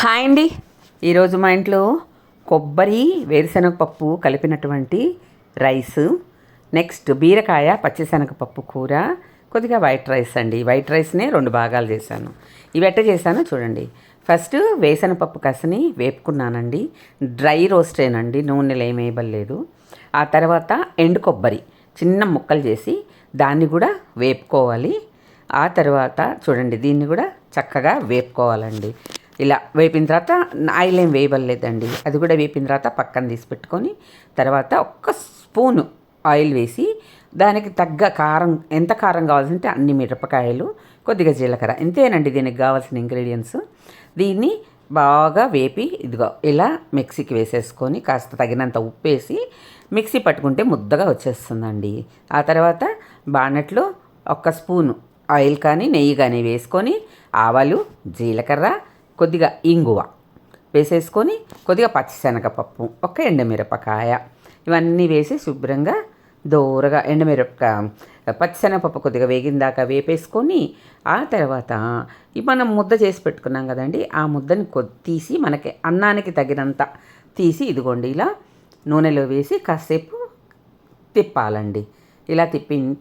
Hi అండి. ఈరోజు మా ఇంట్లో కొబ్బరి వేరుశనగపప్పు కలిపినటువంటి రైసు, నెక్స్ట్ బీరకాయ పచ్చిశనగపప్పు కూర, కొద్దిగా వైట్ రైస్ అండి. వైట్ రైస్నే 2 భాగాలు చేశాను. ఇవి ఎట్ట చేశానో చూడండి. ఫస్ట్ వేరుశనగపప్పు కసని వేపుకున్నానండి. డ్రై రోస్టేనండి, నూనెలో ఏమి వేయబడలేదు. ఆ తర్వాత ఎండు కొబ్బరి చిన్న ముక్కలు చేసి దాన్ని కూడా వేపుకోవాలి. ఆ తర్వాత చూడండి, దీన్ని కూడా చక్కగా వేపుకోవాలండి. ఇలా వేపిన తర్వాత ఆయిల్ ఏం వేయబడలేదండి. అది కూడా వేపిన తర్వాత పక్కన తీసి పెట్టుకొని, తర్వాత ఒక్క స్పూను ఆయిల్ వేసి దానికి తగ్గ కారం, ఎంత కారం కావాల్సింటే అన్ని మిరపకాయలు, కొద్దిగా జీలకర్ర, ఇంతేనండి దీనికి కావాల్సిన ఇంగ్రీడియంట్స్. దీన్ని బాగా వేపి ఇదిగో ఇలా మిక్సీకి వేసేసుకొని కాస్త తగినంత ఉప్పు వేసి మిక్సీ పట్టుకుంటే ముద్దగా వచ్చేస్తుందండి. ఆ తర్వాత బాణట్లో ఒక్క స్పూను ఆయిల్ కానీ నెయ్యి కానీ వేసుకొని ఆవాలు, జీలకర్ర, కొద్దిగా ఇంగువ వేసేసుకొని, కొద్దిగా పచ్చిశనగపప్పు, ఒక ఎండుమిరపకాయ, ఇవన్నీ వేసి శుభ్రంగా దోరగా పచ్చిశనగపప్పు కొద్దిగా వేగిన దాకా వేపేసుకొని, ఆ తర్వాత మనం ముద్ద చేసి పెట్టుకున్నాం కదండి, ఆ ముద్దని తీసి మనకి అన్నానికి తగినంత తీసి ఇదిగోండి ఇలా నూనెలో వేసి కాసేపు తిప్పాలండి. ఇలా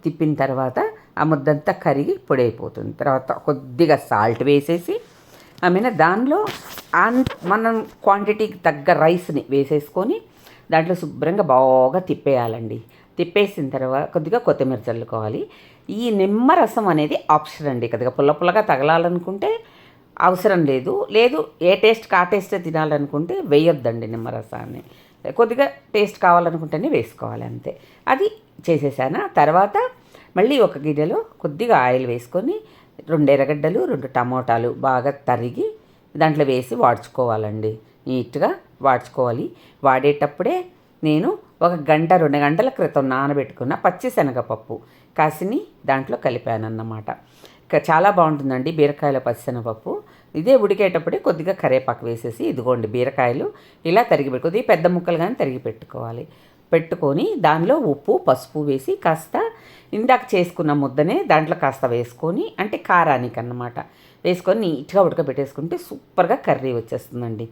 తిప్పిన తర్వాత ఆ ముద్దంతా కరిగి పొడి అయిపోతుంది. తర్వాత కొద్దిగా సాల్ట్ వేసేసి దానిలో మనం క్వాంటిటీకి తగ్గ రైస్ని వేసేసుకొని దాంట్లో శుభ్రంగా బాగా తిప్పేయాలండి. తిప్పేసిన తర్వాత కొద్దిగా కొత్తిమీర చల్లుకోవాలి. ఈ నిమ్మరసం అనేది ఆప్షన్ అండి. కొద్దిగా పుల్ల పుల్లగా తగలాలనుకుంటే అవసరం లేదు, ఏ టేస్ట్కి ఆ టేస్టే తినాలనుకుంటే వేయొద్దండి నిమ్మరసాన్ని. కొద్దిగా టేస్ట్ కావాలనుకుంటేనే వేసుకోవాలి, అంతే. అది చేసేసాను. తర్వాత మళ్ళీ ఒక గిన్నెలో కొద్దిగా ఆయిల్ వేసుకొని 2 ఎర్రగడ్డలు, 2 టమోటాలు బాగా తరిగి దాంట్లో వేసి వాడ్చుకోవాలండి. నీట్గా వాడ్చుకోవాలి. వాడేటప్పుడే నేను 1 గంట 2 గంటల క్రితం నానబెట్టుకున్న పచ్చిశనగపప్పు కాసిని దాంట్లో కలిపానన్నమాట. చాలా బాగుంటుందండి బీరకాయల పచ్చిశనగపప్పు. ఇదే ఉడికేటప్పుడే కొద్దిగా కరివేపాకు వేసేసి ఇదిగోండి బీరకాయలు ఇలా తరిగి కొద్దిగా పెద్ద ముక్కలు కానీ తరిగి పెట్టుకొని దానిలో ఉప్పు, పసుపు వేసి కాస్త ఇందాక చేసుకున్న ముద్దనే దాంట్లో కాస్త వేసుకొని, అంటే కారానికి అన్నమాట, వేసుకొని నీట్గా ఉడకబెట్టేసుకుంటే సూపర్గా కర్రీ వచ్చేస్తుందండి.